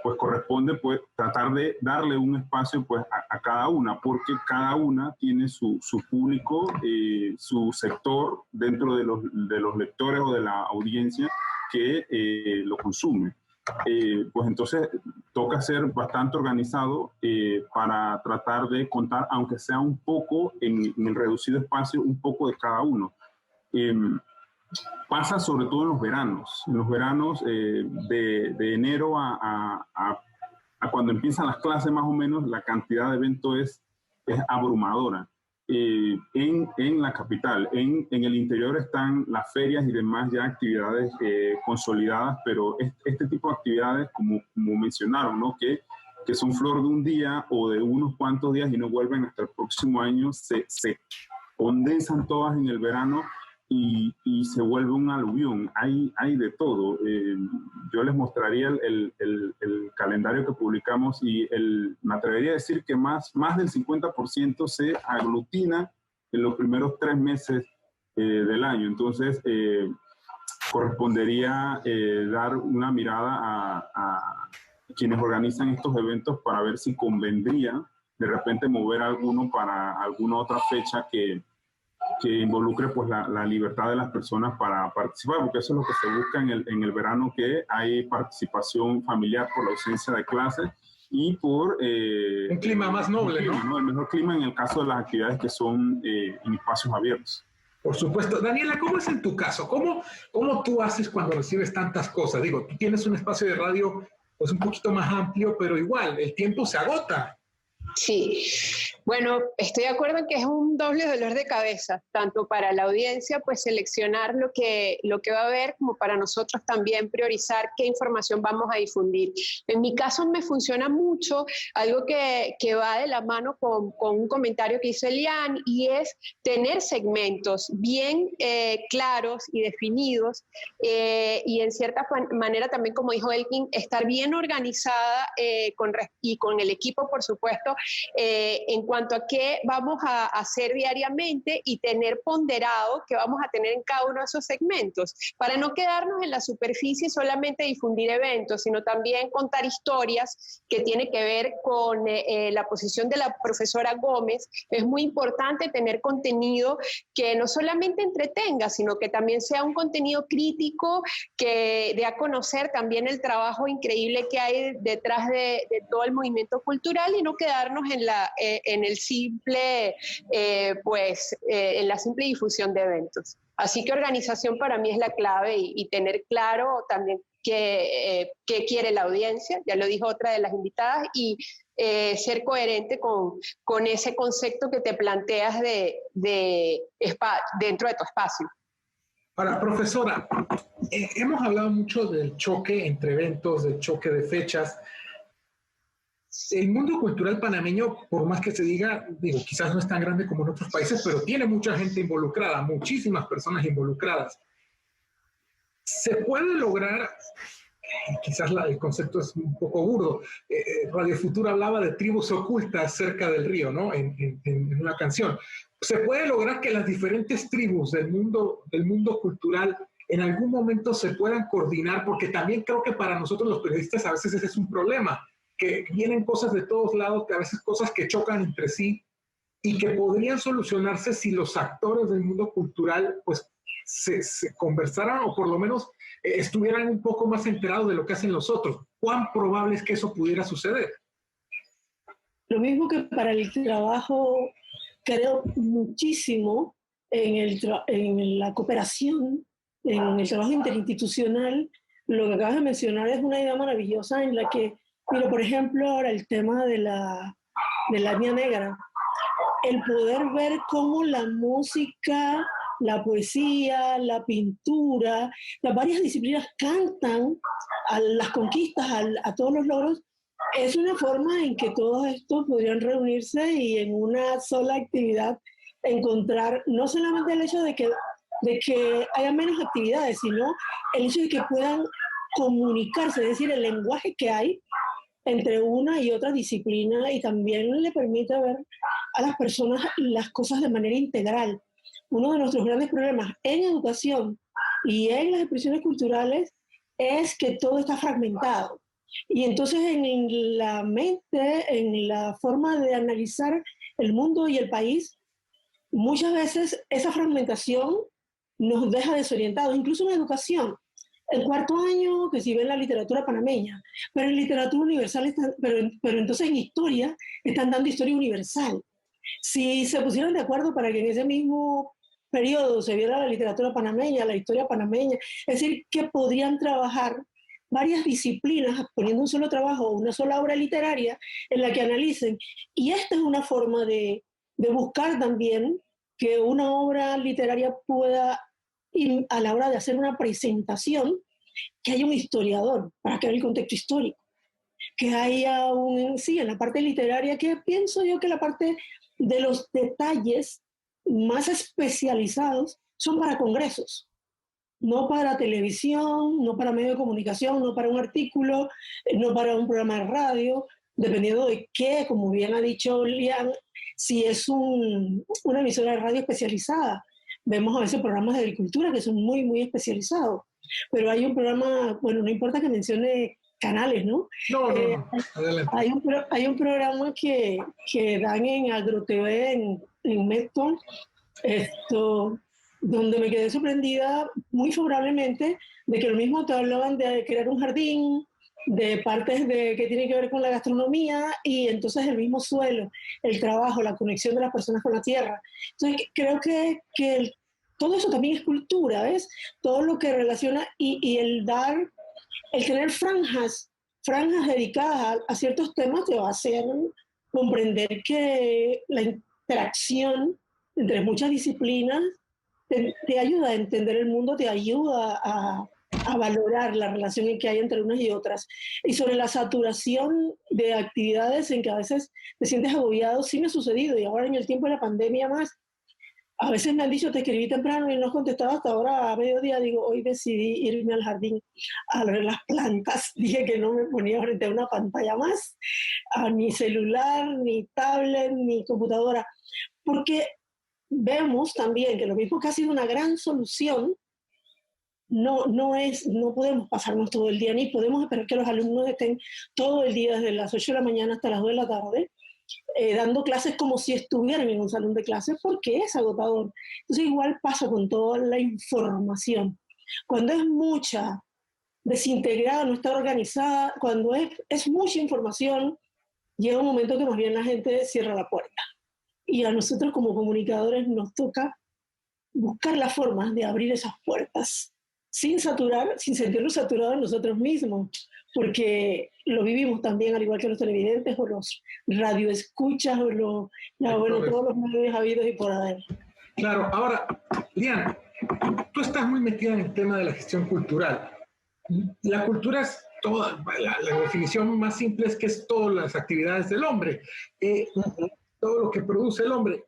pues corresponde pues tratar de darle un espacio pues a cada una, porque cada una tiene su público, su sector dentro de los lectores o de la audiencia que lo consume. Pues entonces toca ser bastante organizado para tratar de contar, aunque sea un poco en el reducido espacio, un poco de cada uno. Pasa sobre todo en los veranos. En los veranos de enero a cuando empiezan las clases más o menos, la cantidad de eventos es abrumadora. en la capital. En el interior están las ferias y demás ya actividades consolidadas, pero este tipo de actividades, como mencionaron, ¿no? que son flor de un día o de unos cuantos días y no vuelven hasta el próximo año, se condensan todas en el verano y se vuelve un aluvión. Hay de todo. Yo les mostraría el calendario que publicamos y me atrevería a decir que más del 50% se aglutina en los primeros 3 meses del año. Entonces, correspondería dar una mirada a quienes organizan estos eventos para ver si convendría de repente mover alguno para alguna otra fecha que involucre pues la libertad de las personas para participar, porque eso es lo que se busca en el verano, que hay participación familiar por la ausencia de clases y por... un clima más noble, ¿no? El mejor clima en el caso de las actividades que son en espacios abiertos. Por supuesto. Daniela, ¿cómo es en tu caso? ¿Cómo tú haces cuando recibes tantas cosas? Digo, tú tienes un espacio de radio pues un poquito más amplio, pero igual, el tiempo se agota. Sí, bueno, estoy de acuerdo en que es un doble dolor de cabeza, tanto para la audiencia, pues seleccionar lo que va a haber, como para nosotros también priorizar qué información vamos a difundir. En mi caso me funciona mucho algo que va de la mano con un comentario que hizo Elian, y es tener segmentos bien claros y definidos, y en cierta manera también, como dijo Elkin, estar bien organizada y con el equipo, por supuesto, en cuanto a qué vamos a hacer diariamente y tener ponderado qué vamos a tener en cada uno de esos segmentos, para no quedarnos en la superficie solamente difundir eventos, sino también contar historias que tiene que ver con la posición de la profesora Gómez. Es muy importante tener contenido que no solamente entretenga, sino que también sea un contenido crítico, que dé a conocer también el trabajo increíble que hay detrás de todo el movimiento cultural, y no quedarnos en la simple difusión de eventos. Así que organización para mí es la clave, y tener claro también qué quiere la audiencia, ya lo dijo otra de las invitadas, y ser coherente con ese concepto que te planteas dentro de tu espacio. Ahora, profesora, hemos hablado mucho del choque entre eventos, del choque de fechas. El mundo cultural panameño, por más que se diga, quizás no es tan grande como en otros países, pero tiene mucha gente involucrada, muchísimas personas involucradas. Se puede lograr, quizás el concepto es un poco burdo, Radio Futuro hablaba de tribus ocultas cerca del río, ¿no? En una canción. Se puede lograr que las diferentes tribus del mundo cultural en algún momento se puedan coordinar, porque también creo que para nosotros los periodistas a veces ese es un problema, que vienen cosas de todos lados, que a veces cosas que chocan entre sí y que podrían solucionarse si los actores del mundo cultural pues se conversaran, o por lo menos estuvieran un poco más enterados de lo que hacen los otros. ¿Cuán probable es que eso pudiera suceder? Lo mismo que para el trabajo, creo muchísimo en la cooperación, en el trabajo interinstitucional. Lo que acabas de mencionar es una idea maravillosa en la que, mira, por ejemplo, ahora el tema de la etnia negra, el poder ver cómo la música, la poesía, la pintura, las varias disciplinas cantan a las conquistas, a todos los logros, es una forma en que todos estos podrían reunirse y en una sola actividad encontrar no solamente el hecho de que haya menos actividades, sino el hecho de que puedan comunicarse, es decir, el lenguaje que hay entre una y otra disciplina, y también le permite ver a las personas las cosas de manera integral. Uno de nuestros grandes problemas en educación y en las expresiones culturales es que todo está fragmentado. Y entonces en la mente, en la forma de analizar el mundo y el país, muchas veces esa fragmentación nos deja desorientados, incluso en educación. El cuarto año que si ve la literatura panameña, pero en literatura universal, pero entonces en historia están dando historia universal. Si se pusieran de acuerdo para que en ese mismo periodo se viera la literatura panameña, la historia panameña, es decir, que podrían trabajar varias disciplinas poniendo un solo trabajo, una sola obra literaria en la que analicen. Y esta es una forma de de buscar también que una obra literaria pueda, a la hora de hacer una presentación, que haya un historiador para crear el contexto histórico, que haya sí, en la parte literaria, que pienso yo que la parte de los detalles más especializados son para congresos, no para televisión, no para medio de comunicación, no para un artículo, no para un programa de radio, dependiendo de qué, como bien ha dicho Lian, si es una emisora de radio especializada. Vemos a veces programas de agricultura que son muy, muy especializados, pero hay un programa, bueno, no importa que mencione canales, ¿no? No, adelante. Hay un programa que dan en AgroTV, en Metcon, donde me quedé sorprendida muy favorablemente de que lo mismo te hablaban de crear un jardín, de partes que tienen que ver con la gastronomía y entonces el mismo suelo, el trabajo, la conexión de las personas con la tierra. Entonces creo que todo eso también es cultura, ¿ves? Todo lo que relaciona y el tener franjas dedicadas a ciertos temas te va a hacer comprender que la interacción entre muchas disciplinas te ayuda a entender el mundo, te ayuda a valorar la relación que hay entre unas y otras. Y sobre la saturación de actividades en que a veces te sientes agobiado, sí me ha sucedido, y ahora en el tiempo de la pandemia más. A veces me han dicho, te escribí temprano y no has contestado hasta ahora a mediodía. Digo, hoy decidí irme al jardín a ver las plantas. Dije que no me ponía frente a una pantalla más, ni celular, ni tablet, ni computadora. Porque vemos también que lo mismo que ha sido una gran solución, no podemos pasarnos todo el día, ni podemos esperar que los alumnos estén todo el día desde las 8 de la mañana hasta las 2 de la tarde, dando clases como si estuvieran en un salón de clases, porque es agotador. Entonces igual pasa con toda la información. Cuando es mucha, desintegrada, no está organizada, cuando es mucha información, llega un momento que más bien la gente cierra la puerta. Y a nosotros como comunicadores nos toca buscar las formas de abrir esas puertas, sin sentirnos saturados nosotros mismos, porque lo vivimos también, al igual que los televidentes o los radioescuchas o todos los medios habidos y por haber. Claro, ahora, Lian, tú estás muy metida en el tema de la gestión cultural. La cultura es toda, la definición más simple es que es todas las actividades del hombre, todo lo que produce el hombre.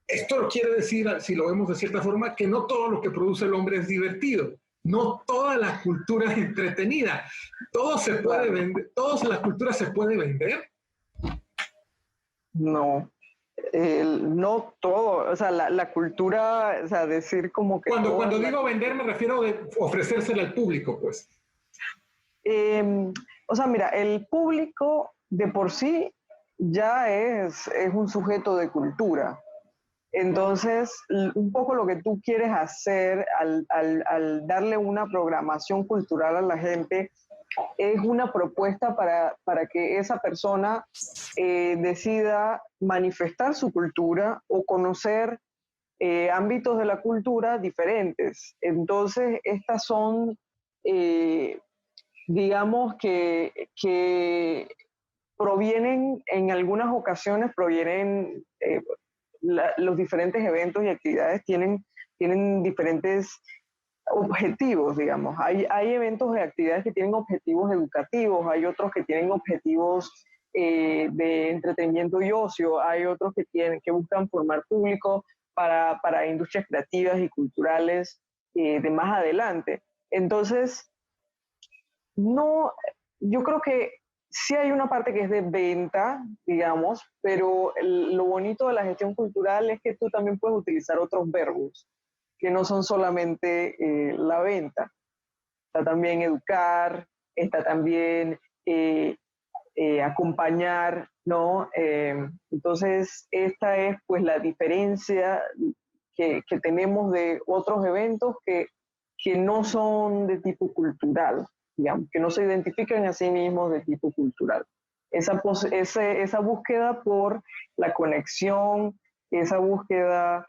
Esto quiere decir, si lo vemos de cierta forma, que no todo lo que produce el hombre es divertido. No toda la cultura es entretenida. Todo se puede vender. ¿Toda la cultura se puede vender? No, no todo. O sea, la cultura, o sea, decir como que... Cuando digo vender me refiero a ofrecérsela al público, pues. O sea, mira, el público de por sí ya es un sujeto de cultura. Entonces, un poco lo que tú quieres hacer al darle una programación cultural a la gente es una propuesta para que esa persona decida manifestar su cultura o conocer ámbitos de la cultura diferentes. Entonces, estas son, digamos que provienen, en algunas ocasiones provienen... los diferentes eventos y actividades tienen diferentes objetivos, digamos. Hay eventos y actividades que tienen objetivos educativos, hay otros que tienen objetivos de entretenimiento y ocio, hay otros que buscan formar público para industrias creativas y culturales de más adelante. Entonces, yo creo que sí hay una parte que es de venta, digamos, pero lo bonito de la gestión cultural es que tú también puedes utilizar otros verbos, que no son solamente la venta. Está también educar, está también acompañar, ¿no? Entonces, esta es pues la diferencia que tenemos de otros eventos que no son de tipo cultural, digamos, que no se identifican a sí mismos de tipo cultural. Esa búsqueda por la conexión, esa búsqueda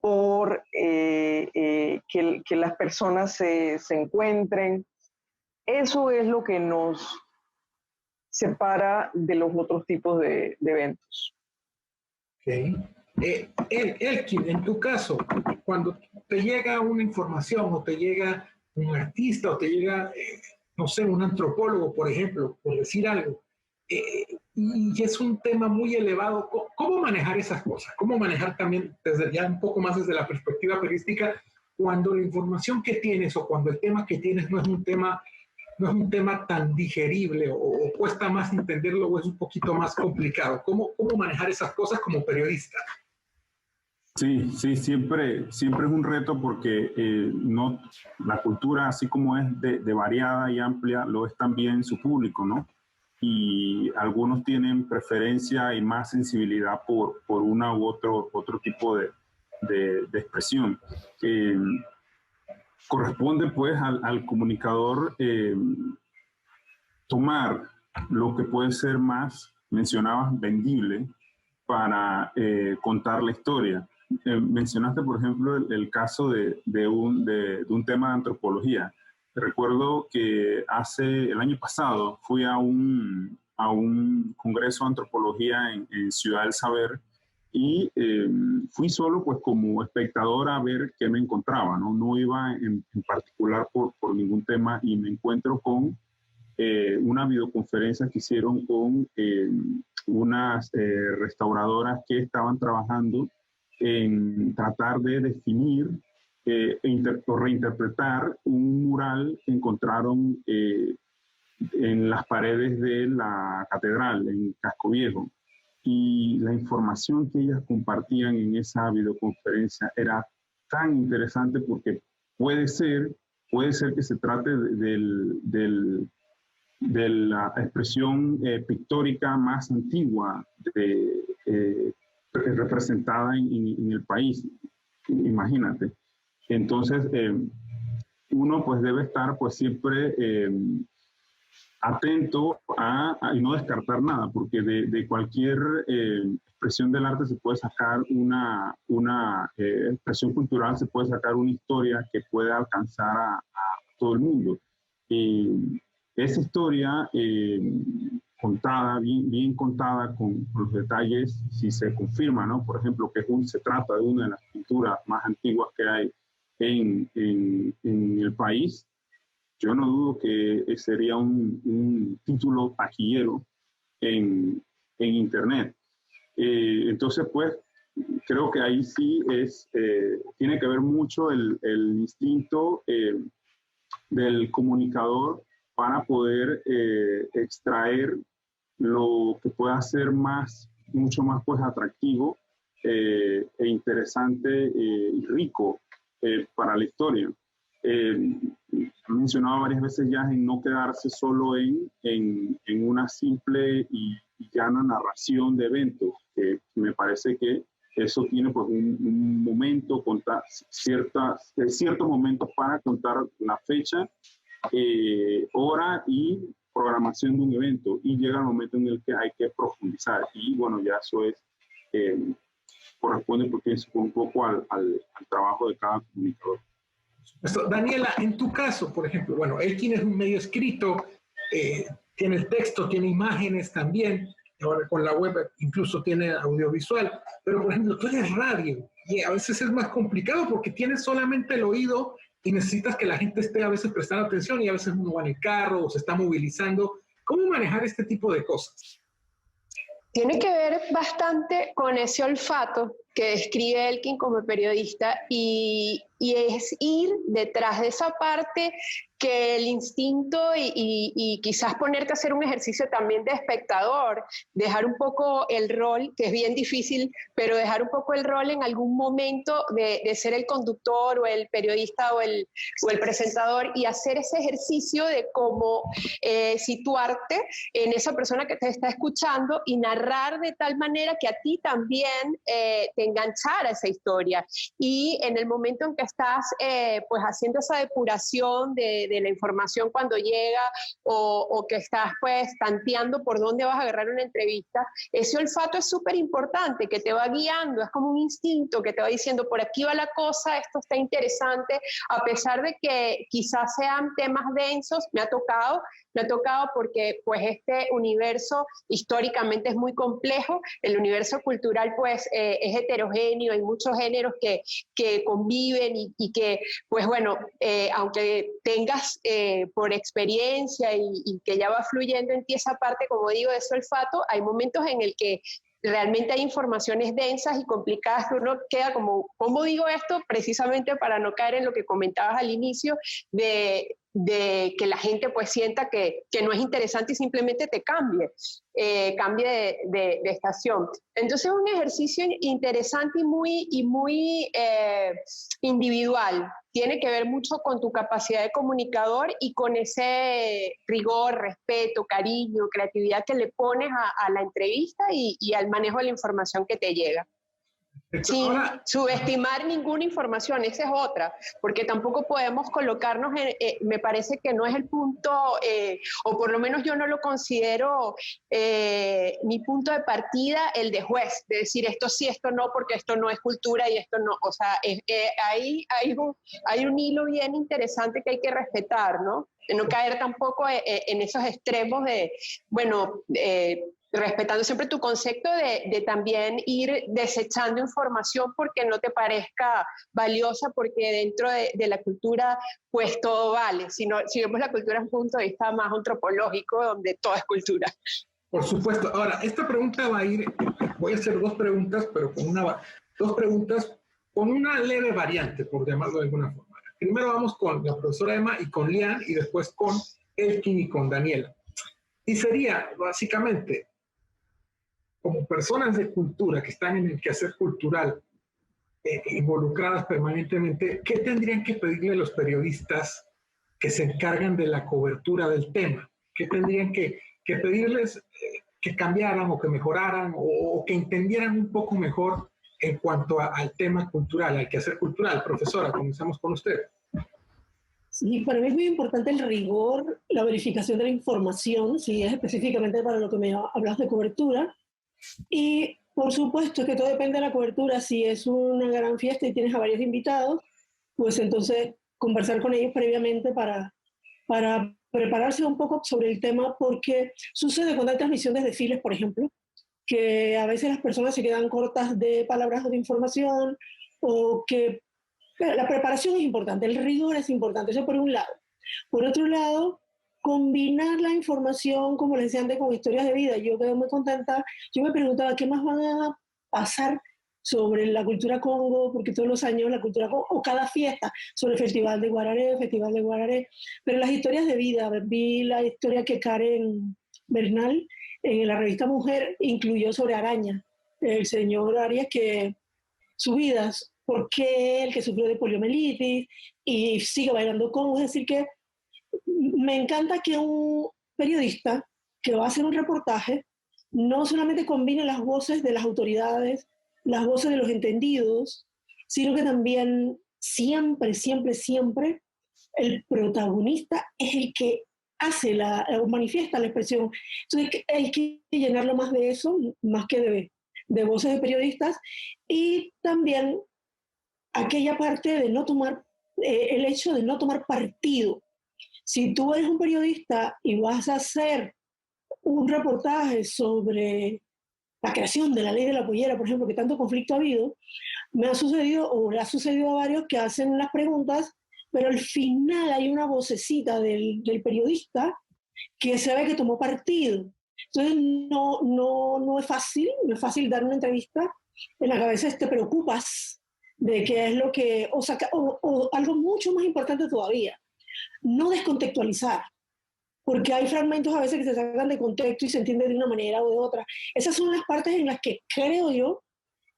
por que las personas se encuentren, eso es lo que nos separa de los otros tipos de eventos. Elkin, en tu caso, cuando te llega una información o te llega un artista o te llega, no sé, un antropólogo, por ejemplo, por decir algo, y es un tema muy elevado, ¿cómo manejar esas cosas? ¿Cómo manejar también, desde ya un poco más desde la perspectiva periodística, cuando la información que tienes o cuando el tema que tienes no es un tema tan digerible o cuesta más entenderlo o es un poquito más complicado? ¿Cómo manejar esas cosas como periodista? Sí, siempre es un reto porque no, la cultura, así como es de variada y amplia, lo es también su público, ¿no? Y algunos tienen preferencia y más sensibilidad por una u otro tipo de expresión. Corresponde pues al comunicador tomar lo que puede ser más, mencionabas, vendible para contar la historia. Mencionaste, por ejemplo, el caso de un tema de antropología. Recuerdo que el año pasado fui a un congreso de antropología en Ciudad del Saber y fui solo pues como espectador a ver qué me encontraba, ¿no? No iba en particular por ningún tema y me encuentro con una videoconferencia que hicieron con unas restauradoras que estaban trabajando en tratar de definir o reinterpretar un mural que encontraron en las paredes de la catedral en Casco Viejo. Y la información que ellas compartían en esa videoconferencia era tan interesante porque puede ser que se trate de la expresión pictórica más antigua representada en el país, imagínate. Entonces, uno pues debe estar pues siempre atento y no descartar nada, porque de cualquier expresión del arte se puede sacar una expresión cultural, se puede sacar una historia que puede alcanzar a todo el mundo. Esa historia contada, bien contada, con los detalles, si se confirma, ¿no? Por ejemplo, que se trata de una de las pinturas más antiguas que hay en el país, yo no dudo que sería un título taquillero en Internet. Entonces, pues, creo que ahí sí tiene que ver mucho el instinto del comunicador para poder extraer lo que pueda ser mucho más pues, atractivo e interesante y rico para la historia. He mencionado varias veces ya en no quedarse solo en una simple y llana narración de eventos, que me parece que eso tiene pues, un momento, ciertos momentos para contar la fecha, hora y programación de un evento, y llega el momento en el que hay que profundizar, y bueno, ya eso corresponde porque es un poco al trabajo de cada comunicador. Daniela, en tu caso, por ejemplo, bueno, Elkin es un medio escrito, tiene el texto, tiene imágenes también, ahora con la web incluso tiene audiovisual, pero por ejemplo, tú eres radio y a veces es más complicado porque tienes solamente el oído y necesitas que la gente esté a veces prestando atención y a veces uno va en el carro o se está movilizando. ¿Cómo manejar este tipo de cosas? Tiene que ver bastante con ese olfato que describe Elkin como periodista y es ir detrás de esa parte que el instinto y quizás ponerte a hacer un ejercicio también de espectador, dejar un poco el rol, que es bien difícil, pero dejar un poco el rol en algún momento de ser el conductor o el periodista o el presentador y hacer ese ejercicio de cómo situarte en esa persona que te está escuchando y narrar de tal manera que a ti también te enganchar a esa historia. Y en el momento en que estás pues haciendo esa depuración de la información cuando llega o que estás pues tanteando por dónde vas a agarrar una entrevista, ese olfato es súper importante, que te va guiando, es como un instinto que te va diciendo por aquí va la cosa, esto está interesante, a pesar de que quizás sean temas densos. Me ha tocado porque pues este universo históricamente es muy complejo, el universo cultural pues es heterogéneo, hay muchos géneros que conviven y que pues bueno, aunque tengas por experiencia y que ya va fluyendo en ti esa parte, como digo, de ese olfato, hay momentos en el que realmente hay informaciones densas y complicadas que uno queda como, ¿cómo digo esto? Precisamente para no caer en lo que comentabas al inicio de que la gente pues sienta que no es interesante y simplemente te cambie de estación. Entonces es un ejercicio interesante y muy individual. Tiene que ver mucho con tu capacidad de comunicador y con ese rigor, respeto, cariño, creatividad que le pones a la entrevista y al manejo de la información que te llega. Sin subestimar ninguna información, esa es otra, porque tampoco podemos colocarnos me parece que no es el punto, o por lo menos yo no lo considero mi punto de partida, el de juez, de decir esto sí, esto no, porque esto no es cultura y esto no, o sea, hay un hilo bien interesante que hay que respetar, ¿no? De no caer tampoco en esos extremos de, bueno, respetando siempre tu concepto de también ir desechando información porque no te parezca valiosa, porque dentro de la cultura pues todo vale. Si vemos la cultura desde un punto de vista más antropológico, donde todo es cultura. Por supuesto. Ahora, esta pregunta voy a hacer dos preguntas, pero dos preguntas con una leve variante, por llamarlo de alguna forma. Primero vamos con la profesora Emma y con Lian, y después con Elkin y con Daniela. Y sería, básicamente, como personas de cultura que están en el quehacer cultural involucradas permanentemente, ¿qué tendrían que pedirle a los periodistas que se encargan de la cobertura del tema? ¿Qué tendrían que pedirles que cambiaran o que mejoraran o que entendieran un poco mejor en cuanto al tema cultural, al quehacer cultural? Profesora, comenzamos con usted. Sí, para mí es muy importante el rigor, la verificación de la información, si es específicamente para lo que me hablas de cobertura. Y por supuesto que todo depende de la cobertura. Si es una gran fiesta y tienes a varios invitados, pues entonces conversar con ellos previamente para prepararse un poco sobre el tema, porque sucede cuando hay transmisión de desfiles, por ejemplo, que a veces las personas se quedan cortas de palabras o de información, o que la preparación es importante, el rigor es importante, eso por un lado. Por otro lado, combinar la información, como les decía antes, con historias de vida. Yo quedé muy contenta. Yo me preguntaba qué más van a pasar sobre la cultura Congo, porque todos los años la cultura Congo, o cada fiesta, sobre el Festival de Guararé. Pero las historias de vida, vi la historia que Karen Bernal en la revista Mujer incluyó sobre Araña, el señor Arias, que su vida, por qué él que sufrió de poliomielitis y sigue bailando Congo. Es decir, que me encanta que un periodista que va a hacer un reportaje no solamente combine las voces de las autoridades, las voces de los entendidos, sino que también siempre el protagonista es el que hace manifiesta la expresión. Entonces hay que llenarlo más de eso, más que de voces de periodistas, y también aquella parte de no tomar, el hecho de no tomar partido. Si tú eres un periodista y vas a hacer un reportaje sobre la creación de la ley de la pollera, por ejemplo, que tanto conflicto ha habido, me ha sucedido, o le ha sucedido a varios que hacen las preguntas, pero al final hay una vocecita del periodista que se ve que tomó partido. Entonces no es fácil dar una entrevista en la que a veces te preocupas de qué es lo que, o algo mucho más importante todavía, no descontextualizar, porque hay fragmentos a veces que se sacan de contexto y se entiende de una manera o de otra. Esas son las partes en las que creo yo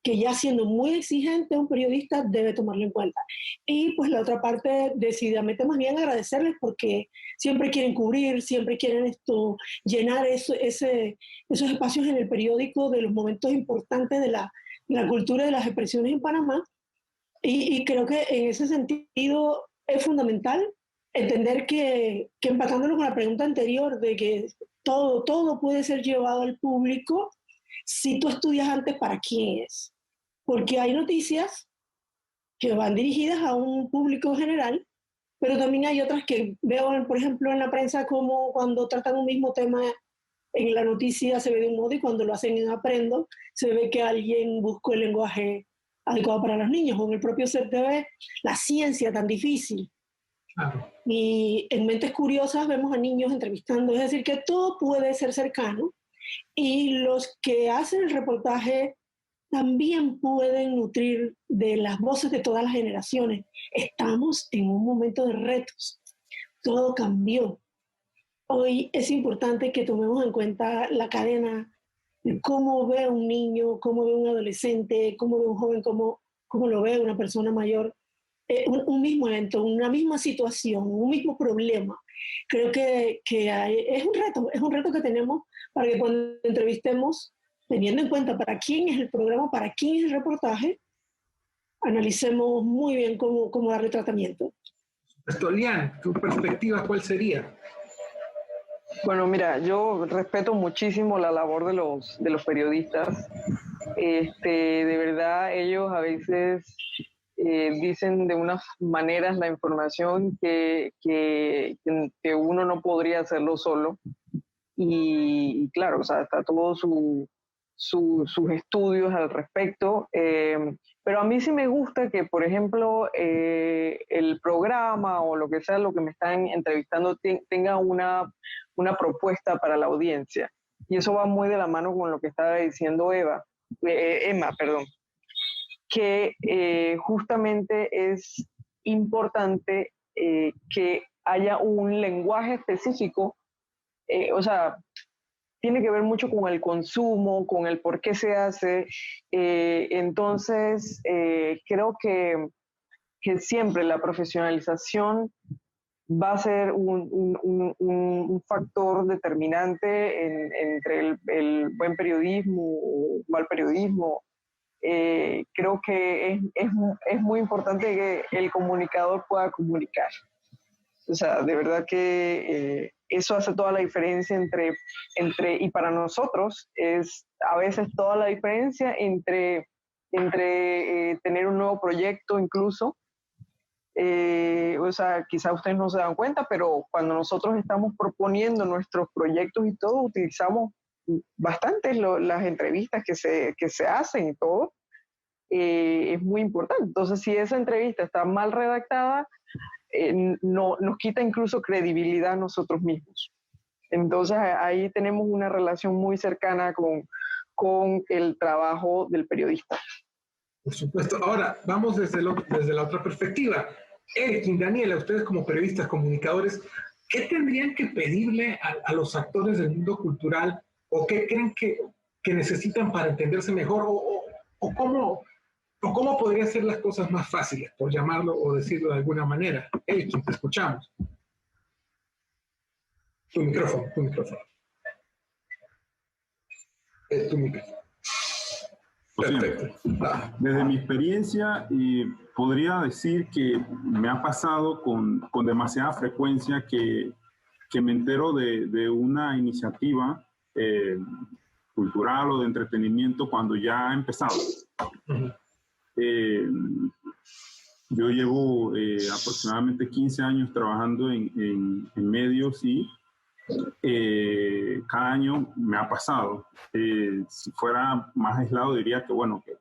que, ya siendo muy exigente, un periodista debe tomarlo en cuenta. Y pues la otra parte, decididamente más bien agradecerles, porque siempre quieren cubrir, siempre quieren llenar esos espacios en el periódico de los momentos importantes la cultura de las expresiones en Panamá. Y creo que en ese sentido es fundamental entender que empatándolo con la pregunta anterior de que todo puede ser llevado al público si tú estudias antes para quién es. Porque hay noticias que van dirigidas a un público general, pero también hay otras que veo, por ejemplo, en la prensa, como cuando tratan un mismo tema en la noticia se ve de un modo y cuando lo hacen en Aprendo se ve que alguien buscó el lenguaje adecuado para los niños, o en el propio CTV, la ciencia tan difícil. Claro. Y en Mentes Curiosas vemos a niños entrevistando, es decir, que todo puede ser cercano y los que hacen el reportaje también pueden nutrir de las voces de todas las generaciones. Estamos en un momento de retos, todo cambió. Hoy es importante que tomemos en cuenta la cadena de cómo ve un niño, cómo ve un adolescente, cómo ve un joven, cómo lo ve una persona mayor. Un mismo evento, una misma situación, un mismo problema. Creo que es un reto que tenemos para que cuando entrevistemos, teniendo en cuenta para quién es el programa, para quién es el reportaje, analicemos muy bien cómo darle tratamiento. Lian, tu perspectiva, ¿cuál sería? Bueno, mira, yo respeto muchísimo la labor de los periodistas. De verdad, ellos a veces dicen de unas maneras la información que uno no podría hacerlo solo. Y claro, o sea, está todo sus estudios al respecto. Pero a mí sí me gusta que, por ejemplo, el programa o lo que sea, lo que me están entrevistando, tenga una propuesta para la audiencia. Y eso va muy de la mano con lo que estaba diciendo Emma, que justamente es importante que haya un lenguaje específico, o sea, tiene que ver mucho con el consumo, con el por qué se hace. Entonces, creo que siempre la profesionalización va a ser un factor determinante entre el buen periodismo o mal periodismo. Creo que es muy importante que el comunicador pueda comunicar. O sea, de verdad que eso hace toda la diferencia y para nosotros es a veces toda la diferencia entre tener un nuevo proyecto incluso. O sea, quizá ustedes no se dan cuenta, pero cuando nosotros estamos proponiendo nuestros proyectos y todo, utilizamos bastante las entrevistas que se hacen y todo. Es muy importante. Entonces, si esa entrevista está mal redactada, no, nos quita incluso credibilidad a nosotros mismos. Entonces, ahí tenemos una relación muy cercana con el trabajo del periodista. Por supuesto. Ahora, vamos desde la otra perspectiva. Elkin, Daniela, ustedes como periodistas, comunicadores, ¿qué tendrían que pedirle a los actores del mundo cultural o qué creen que necesitan para entenderse mejor o cómo podrían ser las cosas más fáciles, por llamarlo o decirlo de alguna manera? Elkin, te escuchamos. Tu micrófono. Tu micrófono. Perfecto. Desde mi experiencia, podría decir que me ha pasado con demasiada frecuencia que me entero de una iniciativa cultural o de entretenimiento cuando ya ha empezado. Yo llevo aproximadamente 15 años trabajando en medios y cada año me ha pasado. Si fuera más aislado diría que bueno, que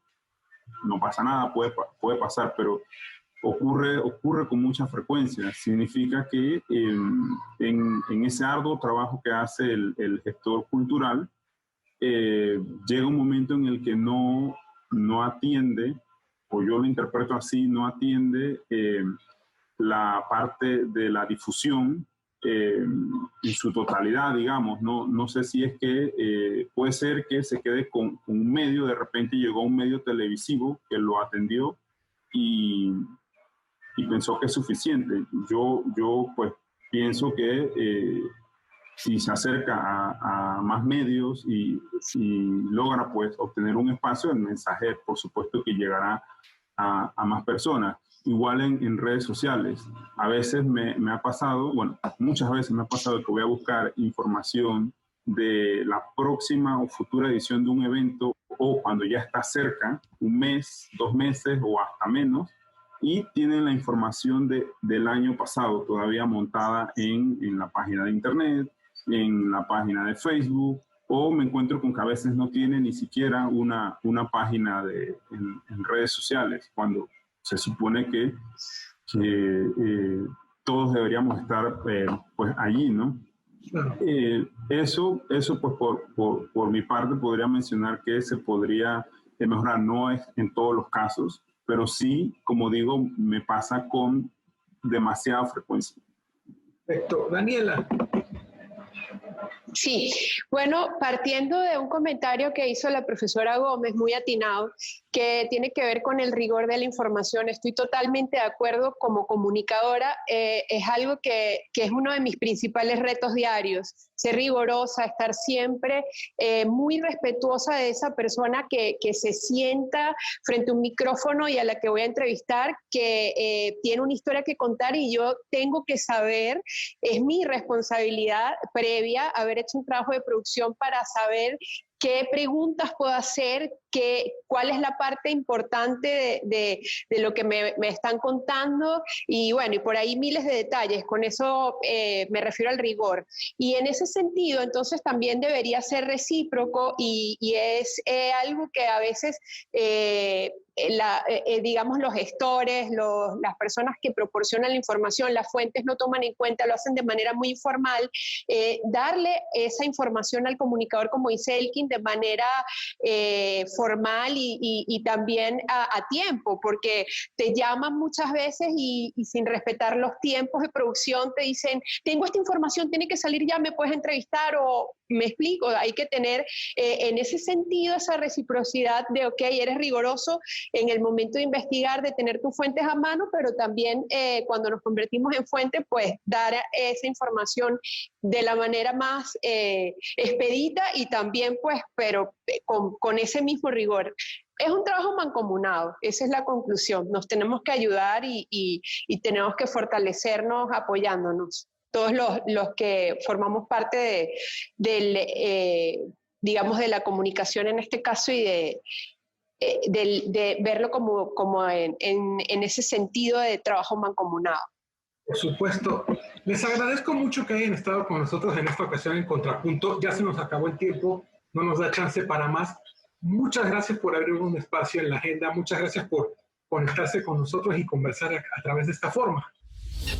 no pasa nada, puede pasar, pero ocurre con mucha frecuencia. Significa que en ese arduo trabajo que hace el gestor cultural, llega un momento en el que no atiende, o yo lo interpreto así, no atiende la parte de la difusión en su totalidad, digamos. No sé si es que puede ser que se quede con un medio, de repente llegó un medio televisivo que lo atendió y pensó que es suficiente. Yo pues pienso que si se acerca a más medios y logra pues obtener un espacio, el mensaje por supuesto que llegará a más personas. Igual en redes sociales. A veces me ha pasado, bueno, muchas veces me ha pasado que voy a buscar información de la próxima o futura edición de un evento, o cuando ya está cerca, 1 mes, 2 meses o hasta menos, y tienen la información del año pasado todavía montada en la página de internet, en la página de Facebook, o me encuentro con que a veces no tiene ni siquiera una página en redes sociales, cuando se supone que todos deberíamos estar pues allí, ¿no? Claro. Eso pues por mi parte podría mencionar que se podría mejorar, no es en todos los casos, pero sí, como digo, me pasa con demasiada frecuencia. Perfecto. Daniela. Sí, bueno, partiendo de un comentario que hizo la profesora Gómez, muy atinado, que tiene que ver con el rigor de la información, estoy totalmente de acuerdo. Como comunicadora, es algo que es uno de mis principales retos diarios, ser rigurosa, estar siempre muy respetuosa de esa persona que se sienta frente a un micrófono y a la que voy a entrevistar, que tiene una historia que contar, y yo tengo que saber, es mi responsabilidad previa haber hecho un trabajo de producción para saber qué preguntas puedo hacer, cuál es la parte importante de lo que me están contando, y bueno, y por ahí miles de detalles. Con eso me refiero al rigor. Y en ese sentido, entonces, también debería ser recíproco, y es algo que a veces, digamos, los gestores, las personas que proporcionan la información, las fuentes no toman en cuenta, lo hacen de manera muy informal. Darle esa información al comunicador, como dice Elkin, de manera formal y también a tiempo, porque te llaman muchas veces y sin respetar los tiempos de producción te dicen: tengo esta información, tiene que salir ya, ¿me puedes entrevistar? O me explico, hay que tener en ese sentido esa reciprocidad de, ok, eres riguroso en el momento de investigar, de tener tus fuentes a mano, pero también cuando nos convertimos en fuente, pues dar esa información de la manera más expedita, y también pues, pero con ese mismo rigor. Es un trabajo mancomunado, esa es la conclusión. Nos tenemos que ayudar y tenemos que fortalecernos apoyándonos. Todos los que formamos parte digamos, de la comunicación en este caso, y de verlo como en ese sentido de trabajo mancomunado. Por supuesto. Les agradezco mucho que hayan estado con nosotros en esta ocasión en Contrapunto. Ya se nos acabó el tiempo, no nos da chance para más. Muchas gracias por abrir un espacio en la agenda. Muchas gracias por conectarse con nosotros y conversar a través de esta forma.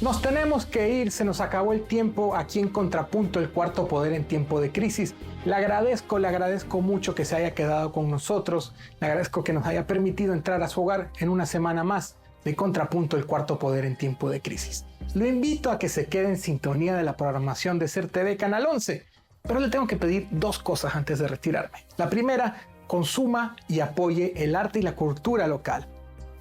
Nos tenemos que ir, se nos acabó el tiempo aquí en Contrapunto, el cuarto poder en tiempo de crisis. Le agradezco mucho que se haya quedado con nosotros. Le agradezco que nos haya permitido entrar a su hogar en una semana más de Contrapunto, el cuarto poder en tiempo de crisis. Lo invito a que se quede en sintonía de la programación de SER TV Canal 11, pero le tengo que pedir 2 cosas antes de retirarme. La primera, consuma y apoye el arte y la cultura local.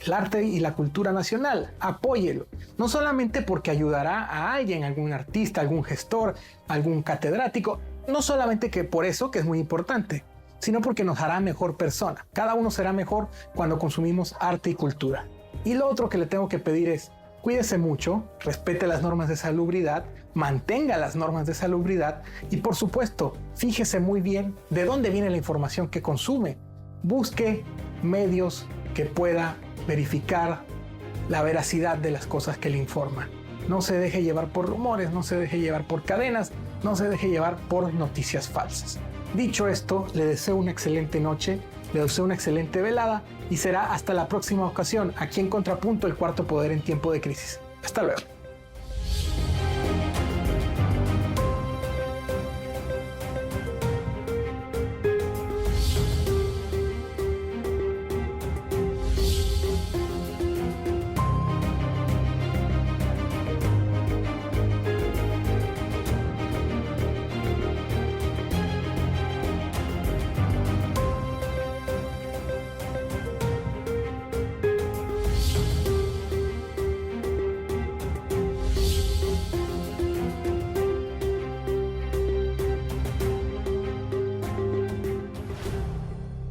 El arte y la cultura nacional, apóyelo. No solamente porque ayudará a alguien, algún artista, algún gestor, algún catedrático, no solamente que por eso, que es muy importante, sino porque nos hará mejor persona. Cada uno será mejor cuando consumimos arte y cultura. Y lo otro que le tengo que pedir es: cuídese mucho, respete las normas de salubridad, mantenga las normas de salubridad y, por supuesto, fíjese muy bien de dónde viene la información que consume. Busque medios que pueda verificar la veracidad de las cosas que le informan. No se deje llevar por rumores, no se deje llevar por cadenas, no se deje llevar por noticias falsas. Dicho esto, le deseo una excelente noche, le deseo una excelente velada y será hasta la próxima ocasión aquí en Contrapunto, el cuarto poder en tiempo de crisis. Hasta luego.